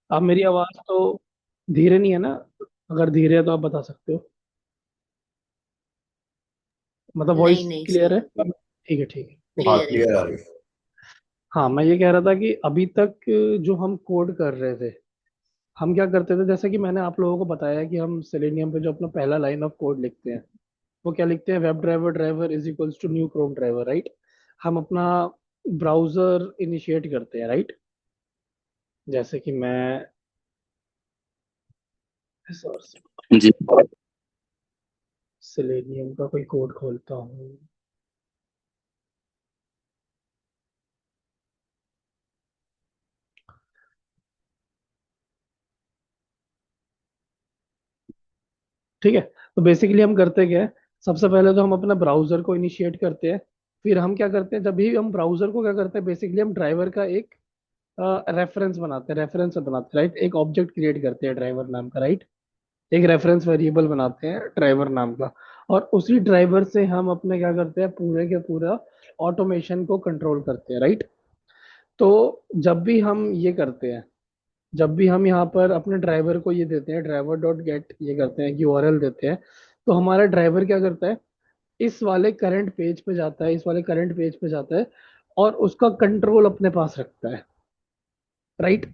अब मेरी आवाज तो धीरे नहीं है ना? अगर धीरे है तो आप बता सकते हो। मतलब वॉइस नहीं नहीं, क्लियर सही है? है। ठीक है, ठीक है, ओके। हाँ, क्लियर है। क्लियर आ रही है। हाँ, मैं ये कह रहा था कि अभी तक जो हम कोड कर रहे थे, हम क्या करते थे, जैसे कि मैंने आप लोगों को बताया कि हम सेलेनियम पे जो अपना पहला लाइन ऑफ कोड लिखते हैं, वो क्या लिखते हैं? Web driver driver is equals to new Chrome driver, right? हम अपना ब्राउजर इनिशिएट करते हैं, राइट? जैसे कि मैं जी। सेलेनियम का कोई कोड खोलता हूँ। ठीक है। तो बेसिकली हम करते क्या है? सबसे पहले तो हम अपना ब्राउजर को इनिशिएट करते हैं। फिर हम क्या करते हैं, जब भी हम ब्राउजर को क्या करते हैं, बेसिकली हम ड्राइवर का एक रेफरेंस बनाते हैं, राइट? एक ऑब्जेक्ट क्रिएट करते हैं ड्राइवर नाम का, राइट? एक रेफरेंस वेरिएबल बनाते हैं ड्राइवर नाम का। और उसी ड्राइवर से हम अपने क्या करते हैं, पूरे के पूरा ऑटोमेशन को कंट्रोल करते हैं, राइट? तो जब भी हम ये करते हैं, जब भी हम यहाँ पर अपने ड्राइवर को ये देते हैं, ड्राइवर डॉट गेट ये करते हैं, यूआरएल देते हैं, तो हमारा ड्राइवर क्या करता है, इस वाले करंट पेज पे जाता है, इस वाले करंट पेज पे जाता है, और उसका कंट्रोल अपने पास रखता है, राइट?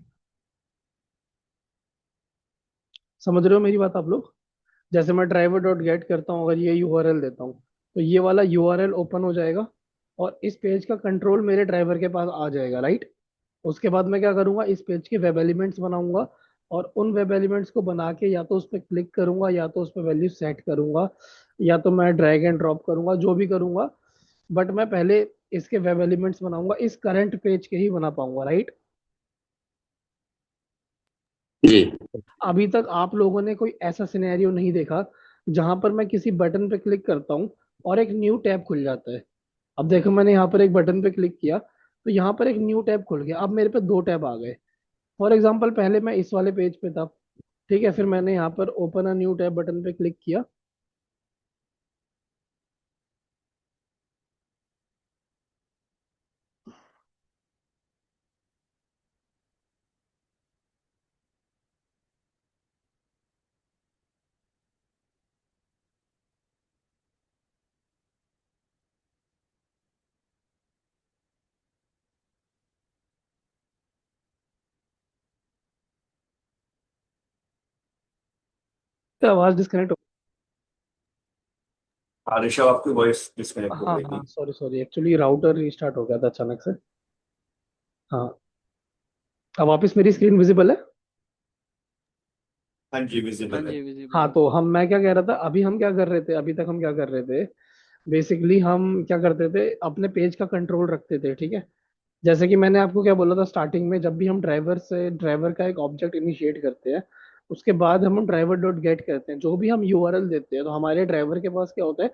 समझ रहे हो मेरी बात आप लोग? जैसे मैं ड्राइवर डॉट गेट करता हूँ, अगर ये यूआरएल देता हूँ, तो ये वाला यूआरएल ओपन हो जाएगा, और इस पेज का कंट्रोल मेरे ड्राइवर के पास आ जाएगा, राइट? उसके बाद मैं क्या करूंगा, इस पेज के वेब एलिमेंट्स बनाऊंगा, और उन वेब एलिमेंट्स को बना के या तो उस पर क्लिक करूंगा, या तो उस पर वैल्यू सेट करूंगा, या तो मैं ड्रैग एंड ड्रॉप करूंगा, जो भी करूंगा। बट मैं पहले इसके वेब एलिमेंट्स बनाऊंगा, इस करंट पेज के ही बना पाऊंगा, राइट? जी। अभी तक आप लोगों ने कोई ऐसा सिनेरियो नहीं देखा जहां पर मैं किसी बटन पे क्लिक करता हूं और एक न्यू टैब खुल जाता है। अब देखो, मैंने यहाँ पर एक बटन पे क्लिक किया, तो यहाँ पर एक न्यू टैब खुल गया, अब मेरे पे दो टैब आ गए। फॉर एग्जाम्पल, पहले मैं इस वाले पेज पे था, ठीक है, फिर मैंने यहाँ पर open a new tab button पे क्लिक किया। तो आवाज डिस्कनेक्ट हो। हाँ ऋषभ, आपकी वॉइस डिस्कनेक्ट हो हाँ गई हाँ, थी। Sorry sorry, actually router restart हो गया था अचानक से। हाँ, अब वापस मेरी स्क्रीन विजिबल है? हाँ जी, हाँ विजिबल है। जी, विजिबल हाँ, है। तो मैं क्या कह रहा था, अभी हम क्या कर रहे थे, अभी तक हम क्या कर रहे थे, बेसिकली हम क्या करते थे, अपने पेज का कंट्रोल रखते थे, ठीक है? जैसे कि मैंने आपको क्या बोला था स्टार्टिंग में, जब भी हम ड्राइवर का एक ऑब्जेक्ट इनिशिएट करते हैं, उसके बाद हम ड्राइवर डॉट गेट करते हैं, जो भी हम यूआरएल देते हैं, तो हमारे ड्राइवर के पास क्या होता है,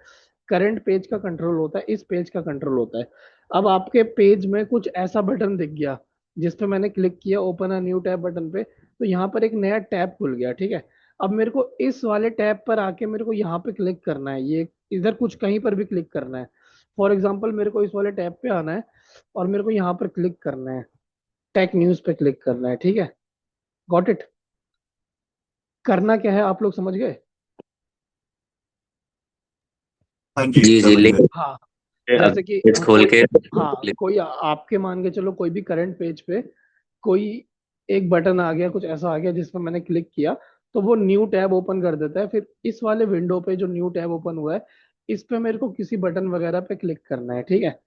करंट पेज का कंट्रोल होता है, इस पेज का कंट्रोल होता है। अब आपके पेज में कुछ ऐसा बटन दिख गया जिस पे मैंने क्लिक किया, open a new tab button पे, तो यहाँ पर एक नया टैब खुल गया, ठीक है? अब मेरे को इस वाले टैब पर आके मेरे को यहाँ पे क्लिक करना है, ये इधर कुछ कहीं पर भी क्लिक करना है। फॉर एग्जाम्पल, मेरे को इस वाले टैब पे आना है, और मेरे को यहाँ पर क्लिक करना है, टेक न्यूज पे क्लिक करना है, ठीक है? Got it? करना क्या है आप लोग समझ गए? हाँ जी, जी जी, समझ लिंक गए। हाँ, पे जैसे कि पेज खोल कोई, के हाँ, click- कोई आपके मान के चलो, कोई भी करंट पेज पे कोई एक बटन आ गया, कुछ ऐसा आ गया जिस पर मैंने क्लिक किया, तो वो न्यू टैब ओपन कर देता है। फिर इस वाले विंडो पे जो न्यू टैब ओपन हुआ है, इस पे मेरे को किसी बटन वगैरह पे क्लिक करना है, ठीक है?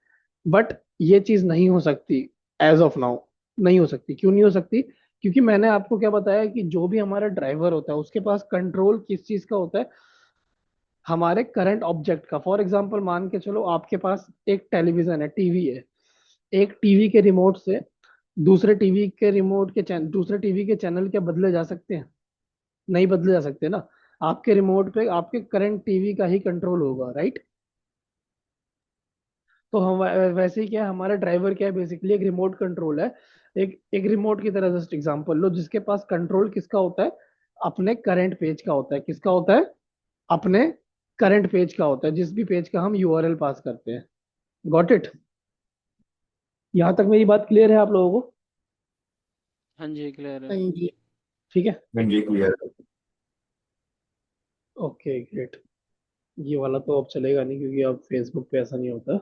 बट ये चीज नहीं हो सकती एज ऑफ नाउ। नहीं हो सकती, क्यों नहीं हो सकती? क्योंकि मैंने आपको क्या बताया कि जो भी हमारा ड्राइवर होता है, उसके पास कंट्रोल किस चीज का होता है, हमारे करंट ऑब्जेक्ट का। फॉर एग्जांपल, मान के चलो आपके पास एक टेलीविजन है, टीवी है, एक टीवी के रिमोट से दूसरे टीवी के चैनल क्या बदले जा सकते हैं? नहीं बदले जा सकते ना। आपके रिमोट पे आपके करंट टीवी का ही कंट्रोल होगा, राइट? तो हम वैसे ही क्या है, हमारा ड्राइवर क्या है, बेसिकली एक रिमोट कंट्रोल है। एक एक रिमोट की तरह जस्ट एग्जांपल लो, जिसके पास कंट्रोल किसका होता है, अपने करंट पेज का होता है। किसका होता है? अपने करंट पेज का होता है, जिस भी पेज का हम यूआरएल पास करते हैं। Got it? यहाँ तक मेरी बात क्लियर है आप लोगों को? हाँ जी, क्लियर है। हाँ जी। ठीक है। हाँ जी क्लियर। Okay great. ये वाला तो अब चलेगा नहीं क्योंकि अब फेसबुक पे ऐसा नहीं होता।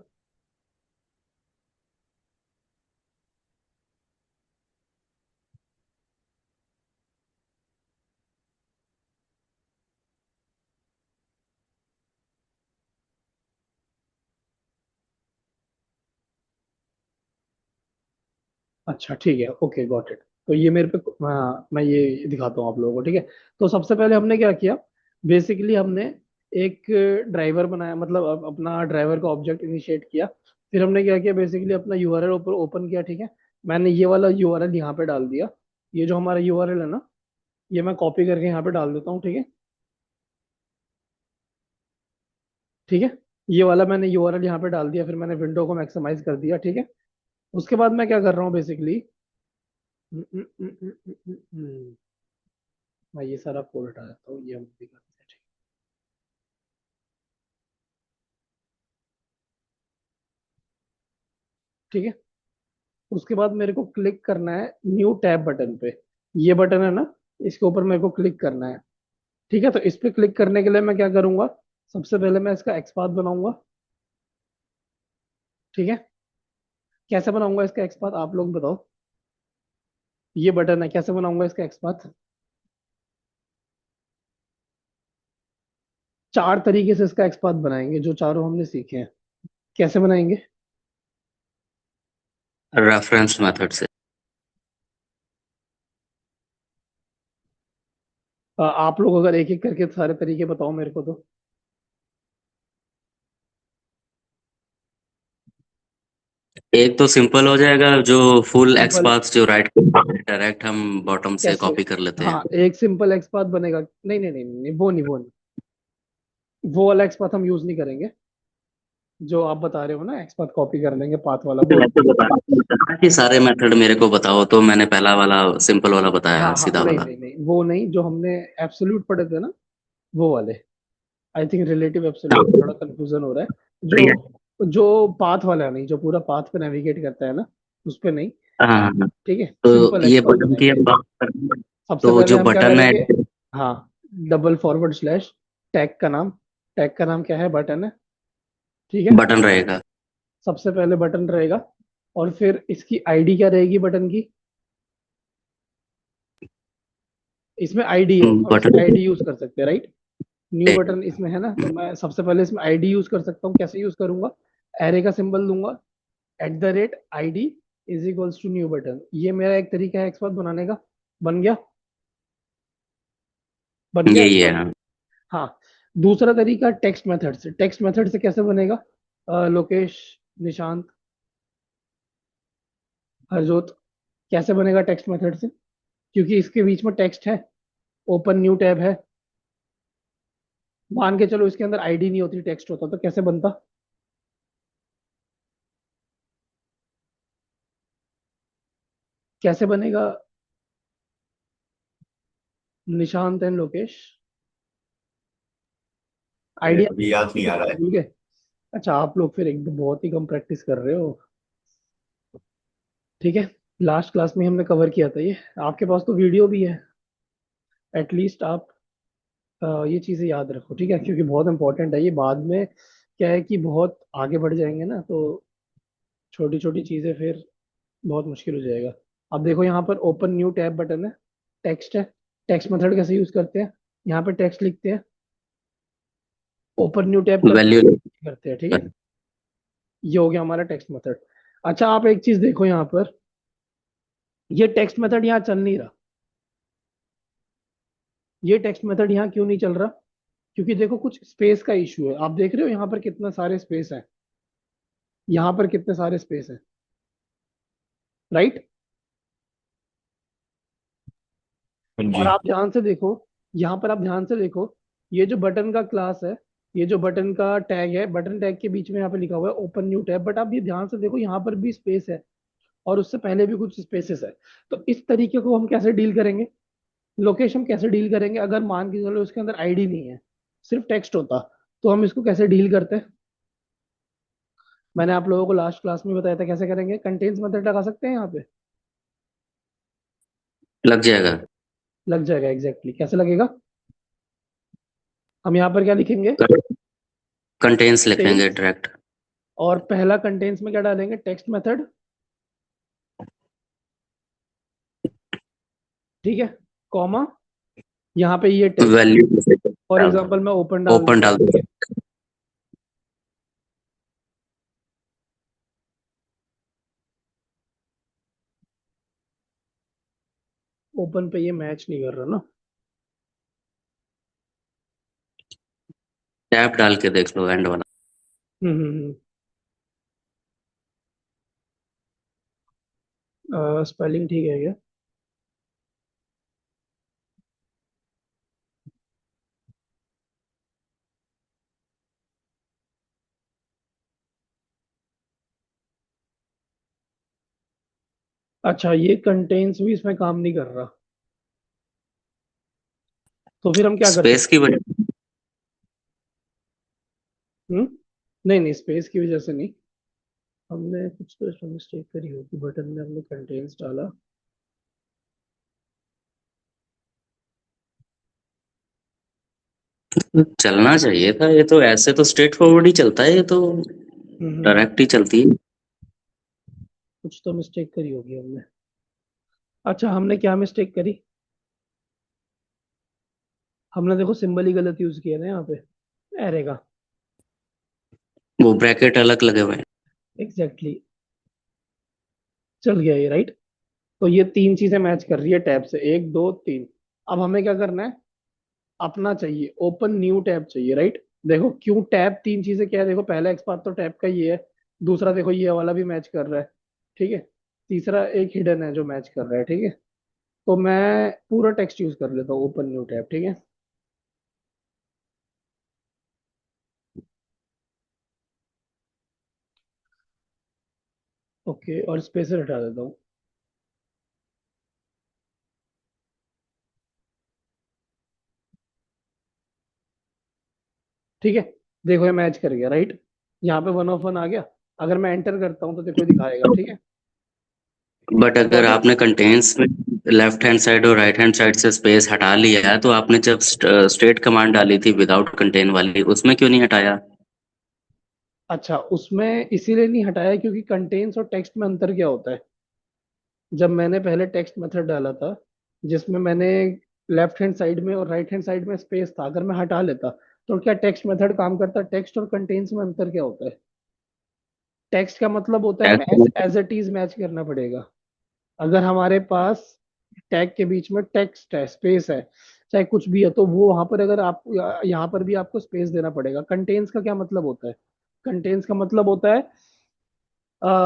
अच्छा ठीक है, ओके गॉट इट। तो ये मेरे पे, हाँ मैं ये दिखाता हूँ आप लोगों को, ठीक है। तो सबसे पहले हमने क्या किया, बेसिकली हमने एक ड्राइवर बनाया, मतलब अपना ड्राइवर का ऑब्जेक्ट इनिशिएट किया। फिर हमने क्या किया, बेसिकली अपना यूआरएल ऊपर ओपन किया, ठीक है। मैंने ये वाला यूआरएल यहाँ पे डाल दिया। ये जो हमारा यूआरएल है ना, ये मैं कॉपी करके यहाँ पे डाल देता हूँ, ठीक है। ठीक है, ये वाला मैंने यूआरएल यहाँ पे डाल दिया, फिर मैंने विंडो को मैक्सिमाइज कर दिया, ठीक है। उसके बाद मैं क्या कर रहा हूँ बेसिकली, मैं ये सारा कोड हटा देता हूँ, ये हम भी करते हैं, ठीक है। उसके बाद मेरे को क्लिक करना है न्यू टैब बटन पे। ये बटन है ना, इसके ऊपर मेरे को क्लिक करना है, ठीक है। तो इस पे क्लिक करने के लिए मैं क्या करूंगा, सबसे पहले मैं इसका एक्सपाथ बनाऊंगा, ठीक है। कैसे बनाऊंगा इसका एक्सपाथ आप लोग बताओ। ये बटन है, कैसे बनाऊंगा इसका एक्सपाथ। चार तरीके से इसका एक्सपाथ बनाएंगे, जो चारों हमने सीखे हैं। कैसे बनाएंगे। रेफरेंस मेथड से। आप लोग अगर एक एक करके सारे तरीके बताओ मेरे को तो। एक तो सिंपल हो जाएगा, जो फुल एक्स सिंपल पाथ जो राइट डायरेक्ट हम बॉटम से कैसे। कॉपी कर लेते हैं। हाँ एक सिंपल एक्सपाथ बनेगा, नहीं नहीं नहीं नहीं, वो नहीं, वो वाला एक्सपाथ हम यूज नहीं करेंगे। जो आप बता रहे हो ना एक्सपाथ कॉपी कर लेंगे पाथ वाला, वो नहीं। वैसे बता कि सारे मेथड मेरे को बताओ, तो मैंने पहला वाला सिंपल वाला बताया, हाँ हाँ, सीधा नहीं वाला। नहीं नहीं, वो नहीं, जो हमने एब्सोल्यूट पढ़े थे ना, वो वाले। आई थिंक रिलेटिव एब्सोल्यूट में थोड़ा कंफ्यूजन हो रहा है। जो बढ़िया। जो पाथ वाला नहीं, जो पूरा पाथ पे नेविगेट करता है ना, उस पे नहीं। हाँ हाँ, हाँ। ठीक है, तो सिंपल ये एक्सपाथ बटन की बनाएंगे। हम बात करें, सबसे तो पहले जो हम क्या बटन है, करेंगे, हाँ, डबल फॉरवर्ड स्लैश टैग का नाम, टैग का नाम क्या है, बटन है, ठीक है। बटन रहेगा। सबसे पहले बटन रहेगा, और फिर इसकी आईडी क्या रहेगी बटन की। इसमें आईडी है, तो हम इसमें बटन आईडी यूज कर सकते हैं, राइट। न्यू बटन इसमें है ना, तो मैं सबसे पहले इसमें आईडी यूज कर सकता हूँ। कैसे यूज करूंगा, एरे का सिंबल दूंगा, @id is equals to new button. ये मेरा एक तरीका है एक्सपाथ बनाने का। बन गया, बन गया यही है, एक्सपाथ। हाँ। हाँ, दूसरा तरीका टेक्स्ट मेथड से। टेक्स्ट मेथड से कैसे बनेगा, लोकेश, निशांत, हरजोत, कैसे बनेगा टेक्स्ट मेथड से, क्योंकि इसके बीच में टेक्स्ट है, ओपन न्यू टैब है। मान के चलो इसके अंदर आईडी नहीं होती, टेक्स्ट होता, तो कैसे बनता। कैसे बनेगा निशांत एंड लोकेश, अरे आइडिया अभी याद नहीं आ रहा है। भूल गए। अच्छा आप लोग फिर एकदम बहुत ही कम प्रैक्टिस कर रहे हो। ठीक है, लास्ट क्लास में हमने कवर किया था ये। आपके पास तो वीडियो भी है, एटलीस्ट आप ये चीज़ें याद रखो, ठीक है, क्योंकि बहुत इंपॉर्टेंट है ये। बाद में क्या है कि बहुत आगे बढ़ जाएंगे ना, तो छोटी छोटी चीज़ें फिर बहुत मुश्किल हो जाएगा। अब देखो यहाँ पर ओपन न्यू टैब बटन है, टेक्स्ट है। टेक्स्ट मेथड कैसे यूज करते हैं, यहाँ पे टेक्स्ट लिखते हैं, ओपन न्यू टैब वैल्यू। करते हैं, ठीक है। ये हो गया हमारा टेक्स्ट मेथड। अच्छा आप एक चीज देखो यहाँ पर, ये टेक्स्ट मेथड यहाँ चल नहीं रहा। ये टेक्स्ट मेथड यहाँ क्यों नहीं चल रहा, क्योंकि देखो कुछ स्पेस का इशू है। आप देख रहे हो यहाँ पर कितना सारे स्पेस है, यहाँ पर कितने सारे स्पेस है, राइट। हाँ और जी। आप ध्यान से देखो, यहाँ पर आप ध्यान से देखो, ये जो बटन का क्लास है, ये जो बटन का टैग है, बटन टैग के बीच में यहाँ पे लिखा हुआ है ओपन न्यू टैब, बट आप ये ध्यान से देखो यहाँ पर भी स्पेस है, और उससे पहले भी कुछ स्पेसेस है। तो इस तरीके को हम कैसे डील करेंगे, लोकेशन कैसे डील करेंगे, अगर मान के चलो इसके अंदर आईडी नहीं है, सिर्फ टेक्स्ट होता, तो हम इसको कैसे डील करते हैं। मैंने आप लोगों को लास्ट क्लास में बताया था कैसे करेंगे। कंटेन्स मेथड लगा सकते हैं यहाँ पे, लग जाएगा। लग जाएगा एग्जैक्टली कैसे लगेगा? हम यहाँ पर क्या लिखेंगे? कंटेंस लिखेंगे टेल्स। डायरेक्ट। और पहला कंटेंट्स में क्या डालेंगे? Text method. ठीक है, कॉमा, यहाँ पे ये टेक्स्ट। वैल्यू फॉर डाल एग्जांपल मैं ओपन दो, डाल ओपन देता डाल हूँ, ठीक दो। है। ओपन पे ये मैच नहीं कर रहा ना। टैब डाल के देख लो एंड वाला। स्पेलिंग ठीक है क्या? अच्छा, ये कंटेंट्स भी इसमें काम नहीं कर रहा, तो फिर हम क्या कर स्पेस सकते की हैं? वजह। नहीं नहीं, स्पेस की वजह से नहीं। हमने कुछ तो इसमें मिस्टेक करी होगी, बटन में हमने कंटेंट्स डाला। चलना चाहिए था, ये तो ऐसे तो स्ट्रेट फॉरवर्ड ही चलता है, ये तो हम्म, डायरेक्ट ही चलती है। कुछ तो मिस्टेक करी होगी हमने। अच्छा, हमने क्या मिस्टेक करी? हमने देखो सिंबल ही गलत यूज किया ना यहाँ पे, एरे का। वो ब्रैकेट अलग लगे हुए हैं। एग्जैक्टली, चल गया ये, राइट। तो ये तीन चीजें मैच कर रही है टैब से, एक दो तीन। अब हमें क्या करना है? अपना चाहिए ओपन न्यू टैब चाहिए, राइट। देखो क्यों टैब, तीन चीजें क्या है, देखो पहला एक्सपाथ तो टैब का ये है। दूसरा देखो ये वाला भी मैच कर रहा है, ठीक है। तीसरा एक हिडन है जो मैच कर रहा है, ठीक है। तो मैं पूरा टेक्स्ट यूज कर लेता हूँ, ओपन न्यू टैब, ठीक है। ओके, और स्पेस हटा देता हूँ। ठीक है, देखो ये मैच कर गया, राइट। यहाँ पे 1 ऑफ 1 आ गया। अगर मैं एंटर करता हूँ तो देखो ये दिखाएगा, ठीक है। बट अगर गॉट इट। आपने कंटेंट्स में लेफ्ट हैंड साइड और राइट हैंड साइड से स्पेस हटा लिया है, तो आपने जब स्ट्रेट कमांड डाली थी विदाउट कंटेन वाली, उसमें क्यों नहीं हटाया? अच्छा, उसमें इसीलिए नहीं हटाया क्योंकि कंटेंट्स और टेक्स्ट में अंतर क्या होता है। जब मैंने पहले टेक्स्ट मेथड डाला था, जिसमें मैंने लेफ्ट हैंड साइड में और राइट हैंड साइड में स्पेस था, अगर मैं हटा लेता तो क्या टेक्स्ट मेथड काम करता? टेक्स्ट और कंटेंट्स में अंतर क्या होता है? टेक्स्ट का मतलब होता है हमें एज इट इज मैच करना पड़ेगा। अगर हमारे पास टैग के बीच में टेक्स्ट है, स्पेस है, चाहे कुछ भी है, तो वो वहां पर अगर आप यहाँ पर भी आपको स्पेस देना पड़ेगा। कंटेंट्स का क्या मतलब होता है? कंटेंट्स का मतलब होता है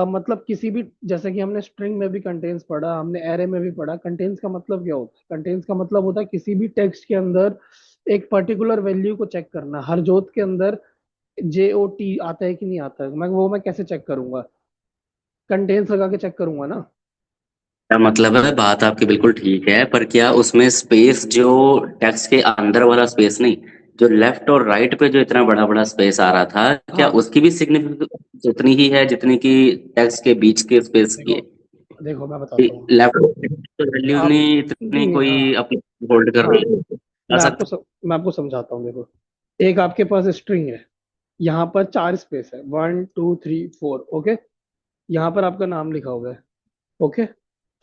मतलब किसी भी, जैसे कि हमने स्ट्रिंग में भी कंटेंट्स पढ़ा, हमने एरे में भी पढ़ा, कंटेंट्स का मतलब क्या होता है? कंटेंट्स का मतलब होता है किसी भी टेक्स्ट के अंदर एक पर्टिकुलर वैल्यू को चेक करना। हर जोत के अंदर JOT आता है कि नहीं आता है, मैं कैसे चेक करूंगा? कंटेंट्स लगा के चेक करूंगा ना। क्या मतलब है, बात आपकी बिल्कुल ठीक है, पर क्या उसमें स्पेस जो टेक्स्ट के अंदर वाला स्पेस नहीं, जो लेफ्ट और राइट पे जो इतना बड़ा बड़ा स्पेस आ रहा था, क्या हाँ, उसकी भी सिग्निफिकेंस उतनी ही है जितनी कि टेक्स्ट के बीच के स्पेस की देखो देखो मैं है? बताता हूँ। लेफ्ट तो वैल्यू आप नहीं इतनी नहीं, कोई हाँ अपनी होल्ड कर हाँ, रही है, बता सकते मैं आपको समझाता हूँ। देखो, एक आपके पास स्ट्रिंग है, यहाँ पर चार स्पेस है, 1 2 3 4, ओके। यहाँ पर आपका नाम लिखा हुआ है, ओके।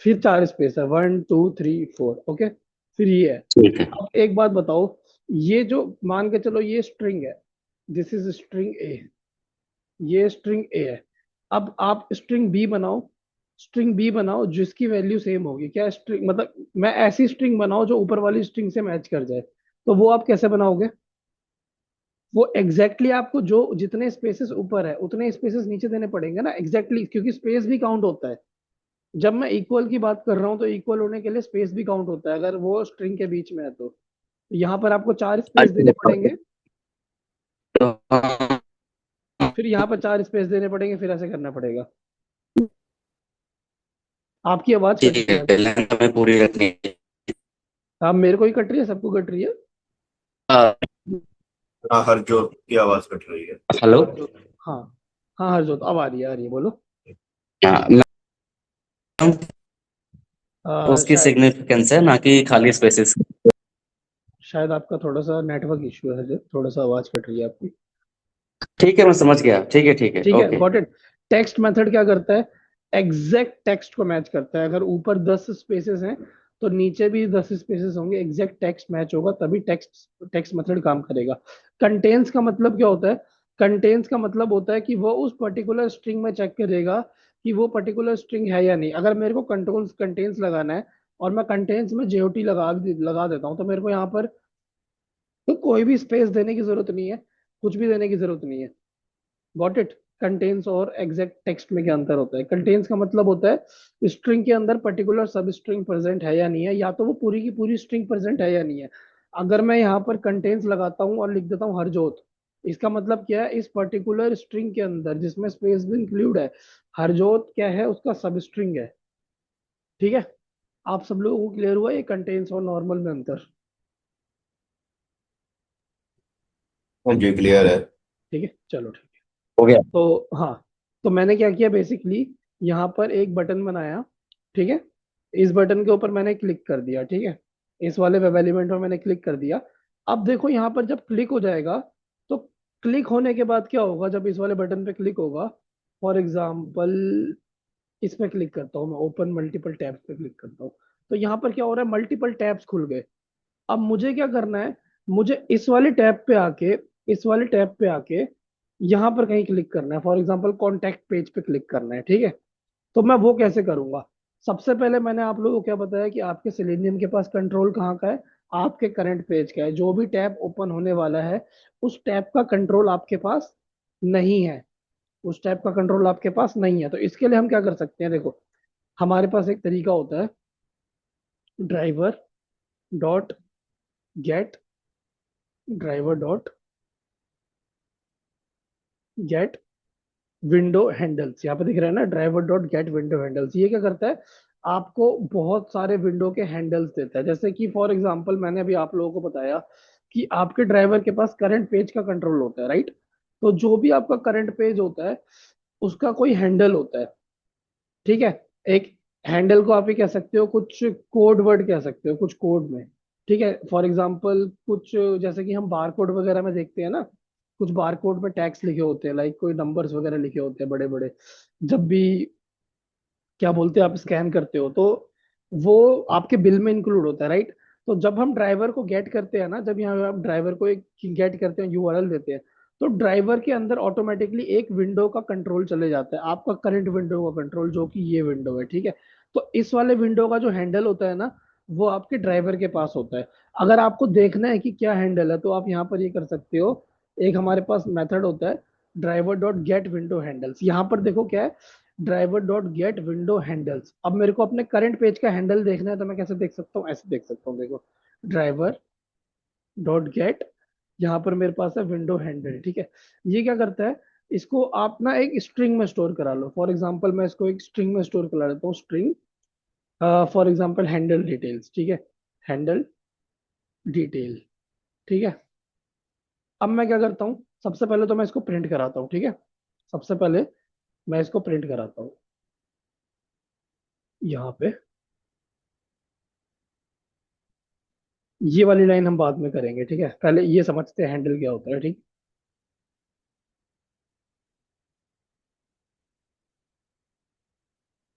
फिर चार स्पेस है, 1 2 3 4, ओके। फिर ये है। हो? ठीक है। अब एक बात बताओ, ये जो मान के चलो ये स्ट्रिंग है, दिस इज स्ट्रिंग ए, ये स्ट्रिंग ए है। अब आप स्ट्रिंग बी बनाओ, स्ट्रिंग बी बनाओ जिसकी वैल्यू सेम होगी। क्या स्ट्रिंग मतलब, मैं ऐसी स्ट्रिंग बनाओ जो ऊपर वाली स्ट्रिंग से मैच कर जाए। तो वो आप कैसे बनाओगे? वो एग्जैक्टली आपको जो जितने स्पेसेस ऊपर है उतने स्पेसेस नीचे देने पड़ेंगे ना, एग्जैक्टली, क्योंकि स्पेस भी काउंट होता है। जब मैं इक्वल की बात कर रहा हूँ तो इक्वल होने के लिए स्पेस भी काउंट होता है, अगर वो स्ट्रिंग के बीच में है तो। यहाँ पर आपको चार स्पेस देने अच्छा, पड़ेंगे। तो हाँ, फिर यहाँ पर चार स्पेस देने पड़ेंगे, फिर ऐसे करना पड़ेगा। आपकी आवाज कट ठीक रही है। है, लेंथ हमें पूरी रखनी है। आप मेरे को ही कट रही है, सबको कट रही है। हाँ, हाँ, हर जो की आवाज कट रही है। हेलो। हरजोत, हाँ। हाँ हरजोत, अब आ रही है, बोलो। हाँ, उसकी शायद सिग्निफिकेंस है, ना कि खाली स्पेसेस। शायद आपका थोड़ा सा नेटवर्क इश्यू है, जो थोड़ा सा आवाज कट रही है आपकी। ठीक है, मैं समझ गया। ठीक है, ठीक है, ठीक है, okay. Got it. Text method क्या करता है? एग्जैक्ट टेक्स्ट को मैच करता है। अगर ऊपर 10 स्पेसेस हैं तो नीचे भी 10 स्पेसेस होंगे, एग्जैक्ट टेक्स्ट मैच होगा तभी टेक्स्ट टेक्स्ट मेथड काम करेगा। कंटेन्स का मतलब क्या होता है? कंटेन्स का मतलब होता है कि वो उस पर्टिकुलर स्ट्रिंग में चेक करेगा कि वो पर्टिकुलर स्ट्रिंग है या नहीं। अगर मेरे को कंट्रोल कंटेन्स लगाना है और मैं कंटेन्स में जेओटी लगा देता हूँ, तो मेरे को यहाँ पर तो कोई भी स्पेस देने की जरूरत नहीं है, कुछ भी देने की जरूरत नहीं है। Got it. कंटेन्स और एग्जैक्ट टेक्स्ट में क्या अंतर होता है? कंटेन्स का मतलब होता है स्ट्रिंग के अंदर पर्टिकुलर सब स्ट्रिंग प्रेजेंट है या नहीं है, या तो वो पूरी की पूरी स्ट्रिंग प्रेजेंट है या नहीं है। अगर मैं यहाँ पर कंटेन्स लगाता हूँ और लिख देता हूँ हरजोत, इसका मतलब क्या है? इस पर्टिकुलर स्ट्रिंग के अंदर जिसमें स्पेस भी इंक्लूड है, हरजोत क्या है? उसका सब स्ट्रिंग है। ठीक है, आप सब लोगों को क्लियर हुआ ये कंटेन्स और नॉर्मल में अंतर? हाँ जी, क्लियर है। ठीक है, चलो ठीक है। हो गया। तो हाँ, तो मैंने क्या किया बेसिकली, यहाँ पर एक बटन बनाया। ठीक है, इस बटन के ऊपर मैंने क्लिक कर दिया। ठीक है, इस वाले वेब एलिमेंट में मैंने क्लिक कर दिया। अब देखो यहाँ पर जब क्लिक हो जाएगा, तो क्लिक होने के बाद क्या होगा? जब इस वाले बटन पे क्लिक होगा, फॉर एग्जाम्पल इस पे क्लिक करता हूँ मैं, ओपन मल्टीपल टैब्स पे क्लिक करता हूँ, तो यहाँ पर क्या हो रहा है? मल्टीपल टैब्स खुल गए। अब मुझे क्या करना है? मुझे इस वाले टैब पे आके यहाँ पर कहीं क्लिक करना है। फॉर एग्जांपल कॉन्टैक्ट पेज पे क्लिक करना है। ठीक है, तो मैं वो कैसे करूंगा? सबसे पहले मैंने आप लोगों को क्या बताया कि आपके सेलेनियम के पास कंट्रोल कहाँ का है? आपके करंट पेज का है। जो भी टैब ओपन होने वाला है, उस टैब का कंट्रोल आपके पास नहीं है। उस टैब का कंट्रोल आपके पास नहीं है, तो इसके लिए हम क्या कर सकते हैं? देखो, हमारे पास एक तरीका होता है, driver dot gate driver dot get window handles. यहाँ पे दिख रहा है ना, driver dot get window handles. ये क्या करता है? आपको बहुत सारे विंडो के हैंडल्स देता है। जैसे कि फॉर एग्जांपल मैंने अभी आप लोगों को बताया कि आपके ड्राइवर के पास करंट पेज का कंट्रोल होता है, राइट? तो जो भी आपका करंट पेज होता है, उसका कोई हैंडल होता है। ठीक है, एक हैंडल को आप ये कह सकते हो, कुछ कोड वर्ड कह सकते हो, कुछ कोड में। ठीक है, फॉर एग्जांपल कुछ, जैसे कि हम बार कोड वगैरह में देखते हैं ना, कुछ बार कोड में टैग्स लिखे होते हैं, लाइक कोई नंबर्स वगैरह लिखे होते हैं बड़े बड़े। जब भी क्या बोलते हैं, आप स्कैन करते हो तो वो आपके बिल में इंक्लूड होता है, राइट? तो जब हम ड्राइवर को गेट करते हैं ना, जब यहाँ आप ड्राइवर को एक गेट करते हैं, यूआरएल देते हैं, तो ड्राइवर के अंदर ऑटोमेटिकली एक विंडो का कंट्रोल चले जाता है, आपका करंट विंडो का कंट्रोल, जो कि ये विंडो है। ठीक है, तो इस वाले विंडो का जो हैंडल होता है ना, वो आपके ड्राइवर के पास होता है। अगर आपको देखना है कि क्या हैंडल है, तो आप यहाँ पर ये कर सकते हो। एक हमारे पास मेथड होता है, driver dot get window handles. यहाँ पर देखो क्या है, driver dot get window handles. अब मेरे को अपने करंट पेज का हैंडल देखना है, तो मैं कैसे देख सकता हूँ? ऐसे देख सकता हूँ, देखो, ड्राइवर डॉट गेट, यहाँ पर मेरे पास है विंडो हैंडल। ठीक है, ये क्या करता है? इसको आप ना एक स्ट्रिंग में स्टोर करा लो। फॉर एग्जांपल मैं इसको एक स्ट्रिंग में स्टोर करा लेता हूँ, string for example handle details. ठीक है, हैंडल डिटेल। ठीक है, अब मैं क्या करता हूँ? सबसे पहले तो मैं इसको प्रिंट कराता हूँ। ठीक है, सबसे पहले मैं इसको प्रिंट कराता हूँ यहाँ पे। ये वाली लाइन हम बाद में करेंगे, ठीक है? पहले ये समझते हैं हैंडल क्या होता है। ठीक,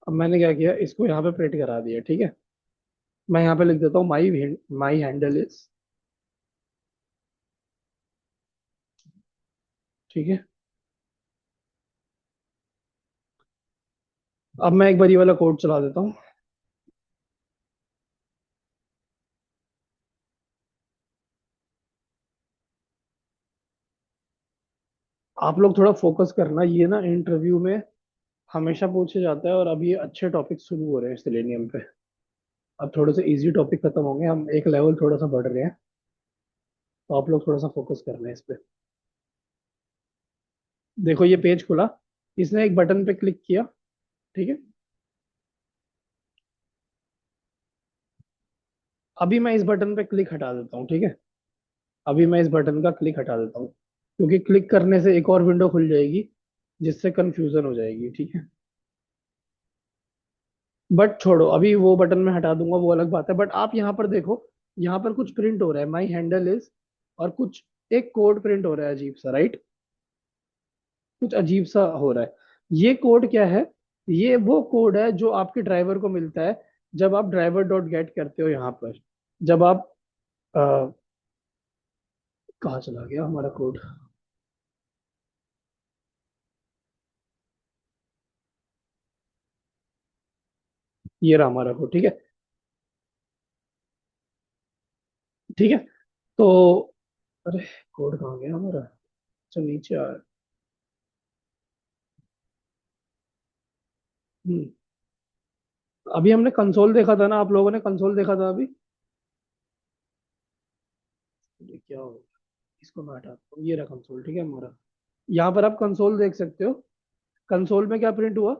अब मैंने क्या किया, इसको यहाँ पे प्रिंट करा दिया। ठीक है, मैं यहाँ पे लिख देता हूँ माई माई हैंडल इज। ठीक है, अब मैं एक बार ये वाला कोड चला देता हूँ। आप लोग थोड़ा फोकस करना, ये ना इंटरव्यू में हमेशा पूछे जाता है, और अब ये अच्छे टॉपिक शुरू हो रहे हैं सिलेनियम पे। अब थोड़े से इजी टॉपिक खत्म होंगे, हम एक लेवल थोड़ा सा बढ़ रहे हैं, तो आप लोग थोड़ा सा फोकस करना है इस पे। देखो ये पेज खुला, इसने एक बटन पे क्लिक किया। ठीक है, अभी मैं इस बटन पे क्लिक हटा देता हूँ। ठीक है, अभी मैं इस बटन का क्लिक हटा देता हूँ, क्योंकि क्लिक करने से एक और विंडो खुल जाएगी, जिससे कंफ्यूजन हो जाएगी। ठीक है, बट छोड़ो, अभी वो बटन मैं हटा दूंगा, वो अलग बात है। बट आप यहाँ पर देखो, यहाँ पर कुछ प्रिंट हो रहा है, माई हैंडल इज, और कुछ एक कोड प्रिंट हो रहा है अजीब सा, राइट? कुछ अजीब सा हो रहा है। ये कोड क्या है? ये वो कोड है जो आपके ड्राइवर को मिलता है जब आप ड्राइवर डॉट गेट करते हो यहाँ पर। जब आप कहाँ चला गया हमारा कोड? ये रहा हमारा कोड, ठीक है। ठीक है, तो अरे कोड कहाँ गया हमारा? अच्छा, नीचे आ। हम्म, अभी हमने कंसोल देखा था ना, आप लोगों ने कंसोल देखा था अभी? ये क्या हो गया? इसको मैं हटाता हूँ, ये रहा कंसोल, ठीक है हमारा। यहाँ पर आप कंसोल देख सकते हो। कंसोल में क्या प्रिंट हुआ?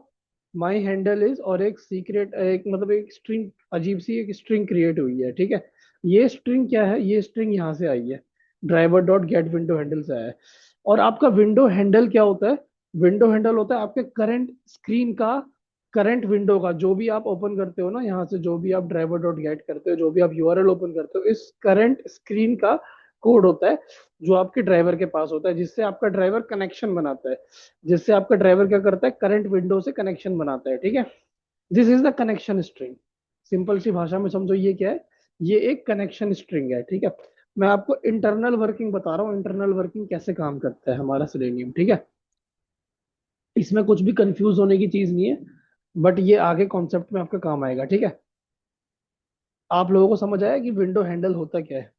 माई हैंडल इज, और एक सीक्रेट, एक मतलब एक स्ट्रिंग, अजीब सी एक स्ट्रिंग क्रिएट हुई है, ठीक है। ये स्ट्रिंग क्या है? ये स्ट्रिंग यहाँ से आई है, driver dot get window handle से आया है। और आपका विंडो हैंडल क्या होता है? विंडो हैंडल होता है आपके करंट स्क्रीन का, करंट विंडो का, जो भी आप ओपन करते हो ना यहाँ से, जो भी आप ड्राइवर डॉट गेट करते हो, जो भी आप यूआरएल ओपन करते हो, इस करंट स्क्रीन का कोड होता है जो आपके ड्राइवर के पास होता है, जिससे आपका ड्राइवर कनेक्शन बनाता है। जिससे आपका ड्राइवर क्या करता है? करंट विंडो से कनेक्शन बनाता है, ठीक है। This is the connection string. Simple सी भाषा में समझो, ये क्या है? ये एक कनेक्शन स्ट्रिंग है, ठीक है। मैं आपको इंटरनल वर्किंग बता रहा हूँ, इंटरनल वर्किंग कैसे काम करता है हमारा सेलेनियम, ठीक है। इसमें कुछ भी कंफ्यूज होने की चीज नहीं है, बट ये आगे कॉन्सेप्ट में आपका काम आएगा, ठीक है। आप लोगों को समझ आया कि विंडो हैंडल होता क्या है?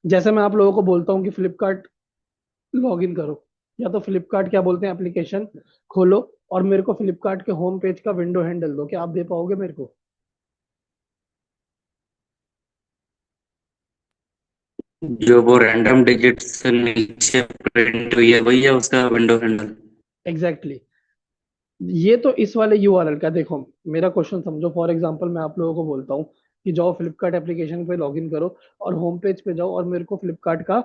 जैसे मैं आप लोगों को बोलता हूँ कि फ्लिपकार्ट लॉग इन करो, या तो फ्लिपकार्ट क्या बोलते हैं, एप्लीकेशन खोलो, और मेरे को फ्लिपकार्ट के होम पेज का विंडो हैंडल दो, क्या आप दे पाओगे मेरे को? जो वो रैंडम डिजिट्स नीचे प्रिंट हुई है वही है उसका विंडो हैंडल। Exactly exactly. ये तो इस वाले यूआरएल का देखो, मेरा क्वेश्चन समझो। फॉर एग्जांपल मैं आप लोगों को बोलता हूँ कि जाओ फ्लिपकार्ट एप्लीकेशन पे लॉग इन करो, और होम पेज पे जाओ, और मेरे को फ्लिपकार्ट का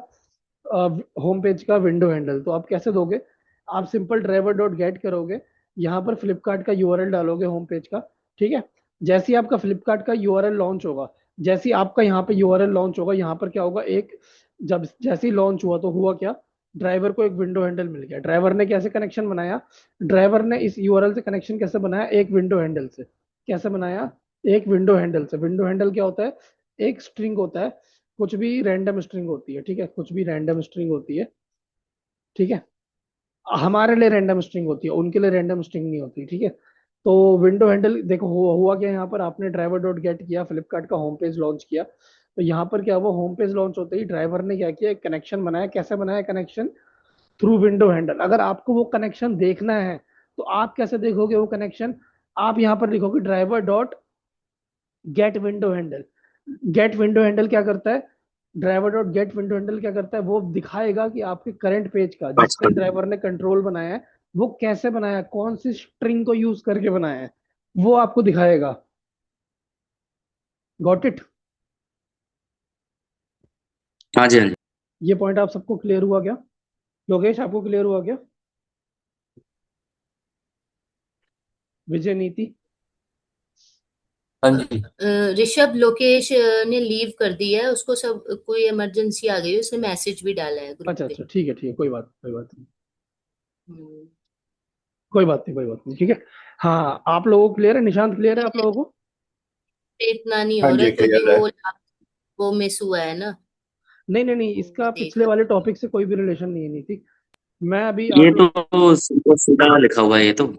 होम पेज का विंडो हैंडल, तो आप कैसे दोगे? आप सिंपल ड्राइवर डॉट गेट करोगे, यहाँ पर फ्लिपकार्ट का यूआरएल डालोगे होम पेज का, ठीक है। जैसे ही आपका फ्लिपकार्ट का यूआरएल लॉन्च होगा, जैसे ही आपका यहाँ पे यूआरएल लॉन्च होगा, यहाँ पर क्या होगा? एक, जब जैसे ही लॉन्च हुआ तो हुआ क्या? ड्राइवर को एक विंडो हैंडल मिल गया। ड्राइवर ने कैसे कनेक्शन बनाया? ड्राइवर ने इस यूआरएल से कनेक्शन कैसे बनाया? एक विंडो हैंडल से। कैसे बनाया? एक विंडो हैंडल से। विंडो हैंडल क्या होता है? एक स्ट्रिंग होता है, कुछ भी रैंडम स्ट्रिंग होती है, ठीक है, कुछ भी रैंडम स्ट्रिंग होती है, ठीक है। हमारे लिए रैंडम स्ट्रिंग होती है, उनके लिए रैंडम स्ट्रिंग नहीं होती, ठीक है। तो विंडो हैंडल देखो, हुआ क्या यहाँ पर? आपने ड्राइवर डॉट गेट किया, फ्लिपकार्ट का होम पेज लॉन्च किया, तो यहाँ पर क्या हुआ? होम पेज लॉन्च होते ही ड्राइवर ने क्या किया? एक कनेक्शन बनाया। कैसे बनाया कनेक्शन? Through window handle. अगर आपको वो कनेक्शन देखना है तो आप कैसे देखोगे वो कनेक्शन? आप यहाँ पर लिखोगे driver dot get window handle. Get window handle क्या करता है? Driver dot get window handle क्या करता है? वो दिखाएगा कि आपके करंट पेज का, जिस पे ड्राइवर ने कंट्रोल बनाया है, वो कैसे बनाया है, कौन सी स्ट्रिंग को यूज करके बनाया है, वो आपको दिखाएगा। Got it? हाँ जी हाँ जी। ये पॉइंट आप सबको क्लियर हुआ क्या? योगेश, आपको क्लियर हुआ क्या? विजय, नीति? हाँ जी। ऋषभ, लोकेश ने लीव कर दी है, उसको सब कोई इमरजेंसी आ गई है, उसने मैसेज भी डाला है ग्रुप अच्छा पे। अच्छा, ठीक है ठीक है, कोई बात कोई बात नहीं, हम्म, कोई बात नहीं, कोई बात नहीं, ठीक है। हाँ, आप लोगों को क्लियर है? निशांत, क्लियर है आप लोगों को? इतना नहीं हाँ हो रहा जी है क्योंकि क्लियर है। वो मिस हुआ है ना। नहीं नहीं नहीं, इसका देख पिछले रहा वाले टॉपिक से कोई भी रिलेशन नहीं है, नीति। मैं अभी ये आप लोग, तो सीधा सीधा लिखा हुआ है ये तो।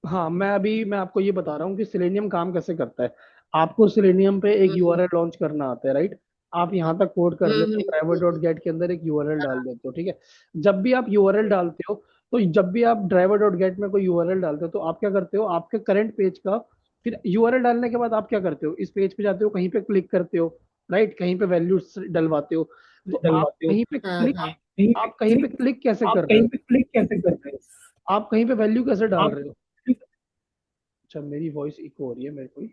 हाँ, मैं आपको ये बता रहा हूँ कि सिलेनियम काम कैसे करता है। आपको सिलेनियम पे एक हम्म यूआरएल लॉन्च करना आता है, राइट? आप यहाँ तक कोड कर लेते हो, ड्राइवर डॉट हम्म। गेट के अंदर एक यूआरएल डाल हाँ, देते हो, ठीक है। जब भी आप यूआरएल डालते हो, तो जब भी आप ड्राइवर डॉट गेट में कोई यूआरएल डालते हो, तो आप क्या करते हो? आपके करंट पेज का, फिर यूआरएल डालने के बाद आप क्या करते हो? इस पेज पे जाते हो, कहीं पे क्लिक करते हो, राइट, कहीं पे वैल्यू डलवाते हो। तो आप डलवाते हो। कहीं पे हाँ क्लिक, हाँ। कहीं पे आप कहीं पे क्लिक, क्लिक कैसे आप कर रहे कहीं हो? पे क्लिक कैसे कर रहे हो? आप कहीं पे वैल्यू कैसे डाल आप रहे हो? अच्छा, मेरी वॉइस इको हो रही है मेरे को ही।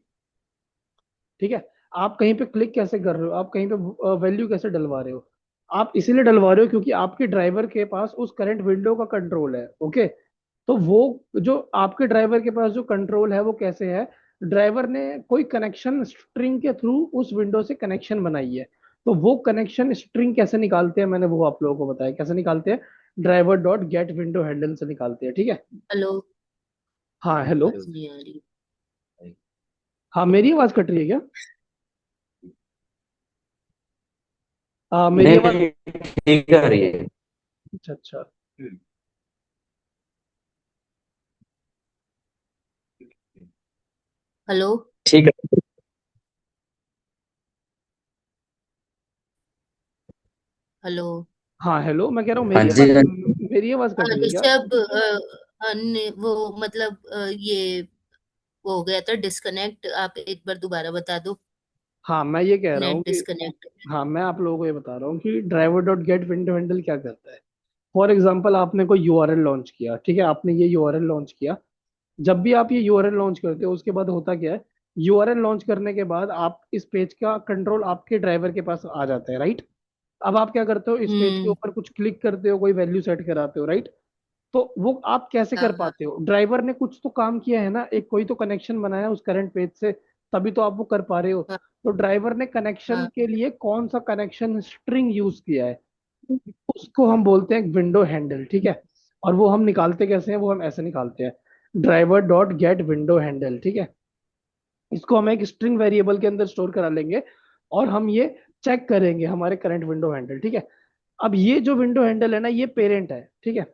ठीक है, आप कहीं पे क्लिक कैसे कर रहे हो? आप कहीं पे वैल्यू कैसे डलवा रहे हो? आप इसीलिए डलवा रहे हो क्योंकि आपके ड्राइवर के पास उस करंट विंडो का कंट्रोल है, ओके। तो वो जो आपके ड्राइवर के पास जो कंट्रोल है वो कैसे है, ड्राइवर ने कोई कनेक्शन स्ट्रिंग के थ्रू उस विंडो से कनेक्शन बनाई है। तो वो कनेक्शन स्ट्रिंग कैसे निकालते हैं, मैंने वो आप लोगों को बताया कैसे निकालते हैं, driver dot get window handle से निकालते हैं, ठीक है। हेलो। हाँ हेलो। आवाज नहीं आ रही। हाँ मेरी आवाज कट रही है क्या? मेरी आवाज। नहीं, ठीक आ रही है। अच्छा अच्छा। हेलो। ठीक है। हेलो। हाँ हेलो, मैं कह रहा हूँ हाँ मेरी जी, आवाज, हाँ। मेरी आवाज कट हाँ रही है क्या? ऋषभ, वो मतलब ये वो हो गया था डिस्कनेक्ट। आप एक बार दोबारा बता दो। हाँ मैं ये कह रहा हूँ नेट कि, डिस्कनेक्ट। हाँ मैं आप लोगों को ये बता रहा हूँ कि driver dot get window handle क्या करता है। फॉर एग्जाम्पल आपने कोई यूआरएल लॉन्च किया, ठीक है, आपने ये यूआरएल लॉन्च किया। जब भी आप ये यूआरएल लॉन्च करते हो उसके बाद होता क्या है, यूआरएल लॉन्च करने के बाद आप इस पेज का कंट्रोल आपके ड्राइवर के पास आ जाता है, राइट। अब आप क्या करते हो, इस पेज के हम्म। ऊपर कुछ क्लिक करते हो, कोई वैल्यू सेट कराते हो, राइट। तो वो आप कैसे हाँ कर हाँ पाते हो, ड्राइवर ने कुछ तो काम किया है ना, एक कोई तो कनेक्शन बनाया उस करंट पेज से, तभी तो आप वो कर पा रहे हो। हाँ तो ड्राइवर ने कनेक्शन हाँ। के लिए कौन सा कनेक्शन स्ट्रिंग यूज किया है, उसको हम बोलते हैं विंडो हैंडल, ठीक है। और वो हम निकालते कैसे हैं, वो हम ऐसे निकालते हैं, driver dot get window handle, ठीक है। इसको हम एक स्ट्रिंग वेरिएबल के अंदर स्टोर करा लेंगे और हम ये चेक करेंगे हमारे करंट विंडो हैंडल, ठीक है। अब ये जो विंडो हैंडल है ना, ये पेरेंट है, ठीक है।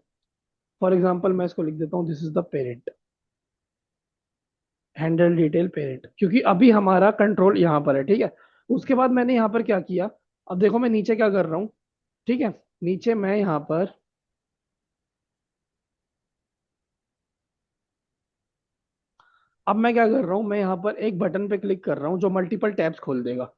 फॉर एग्जाम्पल मैं इसको लिख देता हूँ, this is the parent, handle detail parent, क्योंकि अभी हमारा कंट्रोल यहाँ पर है, ठीक है। उसके बाद मैंने यहाँ पर क्या किया, अब देखो मैं नीचे क्या कर रहा हूँ, ठीक है। नीचे मैं यहाँ पर, अब मैं क्या कर रहा हूँ, मैं यहाँ पर एक बटन पे क्लिक कर रहा हूँ जो मल्टीपल टैब्स खोल देगा,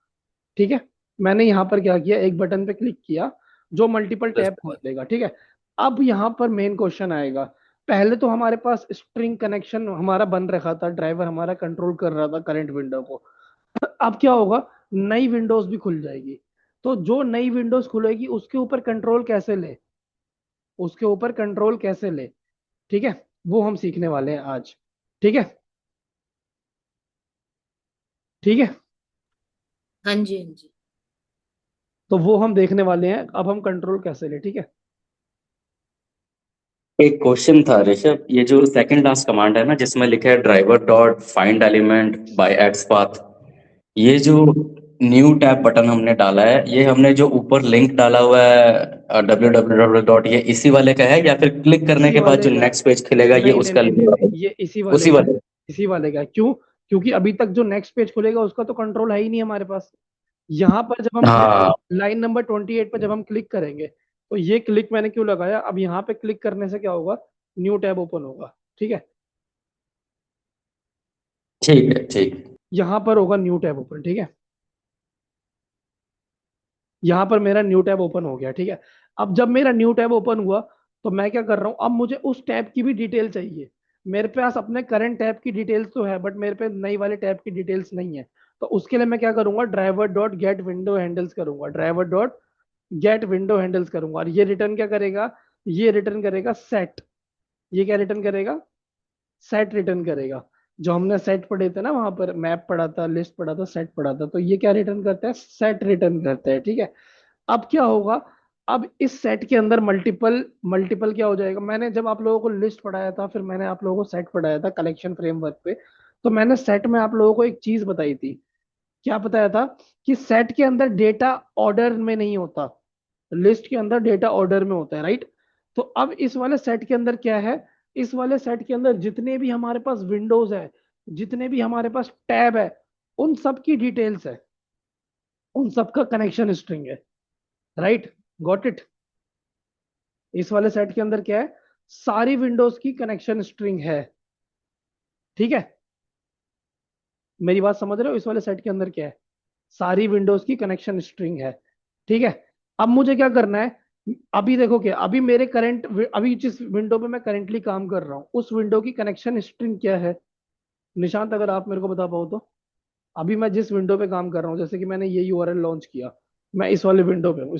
ठीक है। मैंने यहाँ पर क्या किया, एक बटन पे क्लिक किया जो मल्टीपल टैब खोल देगा, ठीक है। अब यहाँ पर मेन क्वेश्चन आएगा, पहले तो हमारे पास स्ट्रिंग कनेक्शन हमारा बन रखा था, ड्राइवर हमारा कंट्रोल कर रहा था करंट विंडो को। अब क्या होगा, नई विंडोज भी खुल जाएगी। तो जो नई विंडोज खुलेगी उसके ऊपर कंट्रोल कैसे ले, उसके ऊपर कंट्रोल कैसे ले, ठीक है, वो हम सीखने वाले हैं आज, ठीक है। ठीक है, हाँ जी हाँ जी। तो वो हम देखने वाले हैं, अब हम कंट्रोल कैसे ले, ठीक है। एक क्वेश्चन था ऋषभ, ये जो सेकंड लास्ट कमांड है ना जिसमें लिखा है driver dot find element by x path, ये जो न्यू टैब बटन हमने डाला है, ये हमने जो ऊपर लिंक डाला हुआ है www डॉट, ये इसी वाले का है या फिर क्लिक करने इसी के बाद वाले जो का, नेक्स्ट पेज खुलेगा ये नहीं नहीं उसका नहीं लिंक नहीं नहीं, है? ये इसी वाले उसी का है। वाले। इसी वाले का है, क्यों, क्योंकि अभी तक जो नेक्स्ट पेज खुलेगा उसका तो कंट्रोल है ही नहीं हमारे पास। यहाँ पर जब हम हाँ, लाइन नंबर 28 पर जब हम क्लिक करेंगे, तो ये क्लिक मैंने क्यों लगाया, अब यहाँ पे क्लिक करने से क्या होगा, न्यू टैब ओपन होगा, ठीक है। ठीक है, ठीक। यहाँ पर होगा न्यू टैब ओपन, ठीक है। यहाँ पर मेरा न्यू टैब ओपन हो गया, ठीक है। अब जब मेरा न्यू टैब ओपन हुआ, तो मैं क्या कर रहा हूँ, अब मुझे उस टैब की भी डिटेल चाहिए। मेरे पास अपने करंट टैब की डिटेल्स तो है, बट मेरे पे नई वाले टैब की डिटेल्स नहीं है। तो उसके लिए मैं क्या करूंगा, driver dot get window handles करूंगा, driver dot get window handles करूंगा, और ये रिटर्न क्या करेगा, ये रिटर्न करेगा सेट। ये क्या रिटर्न करेगा, सेट रिटर्न करेगा। जो हमने सेट पढ़े थे ना, वहां पर मैप पढ़ा था, लिस्ट पढ़ा था, सेट पढ़ा था, तो ये क्या रिटर्न करता है, सेट रिटर्न करता है, ठीक है। अब क्या होगा, अब इस सेट के अंदर मल्टीपल मल्टीपल क्या हो जाएगा, मैंने जब आप लोगों को लिस्ट पढ़ाया था, फिर मैंने आप लोगों को सेट पढ़ाया था कलेक्शन फ्रेमवर्क पे, तो मैंने सेट में आप लोगों को एक चीज बताई थी, क्या बताया था, कि सेट के अंदर डेटा ऑर्डर में नहीं होता, लिस्ट के अंदर डेटा ऑर्डर में होता है, राइट। तो अब इस वाले सेट के अंदर क्या है, इस वाले सेट के अंदर जितने भी हमारे पास विंडोज है, जितने भी हमारे पास टैब है, उन सब की डिटेल्स है, उन सब का कनेक्शन स्ट्रिंग है, राइट। Got it. इस वाले सेट के अंदर क्या है, सारी विंडोज की कनेक्शन स्ट्रिंग है, ठीक है। मेरी बात समझ रहे हो, इस वाले सेट के अंदर क्या है, सारी विंडोज की कनेक्शन स्ट्रिंग है, ठीक है। अब मुझे क्या करना है, अभी देखो क्या, अभी मेरे करंट, अभी जिस विंडो पे मैं करंटली काम कर रहा हूँ उस विंडो की कनेक्शन स्ट्रिंग क्या है, निशांत अगर आप मेरे को बता पाओ तो। अभी मैं जिस विंडो पे काम कर रहा हूँ, जैसे कि मैंने ये यूआरएल लॉन्च किया, मैं इस वाले विंडो पे हूँ,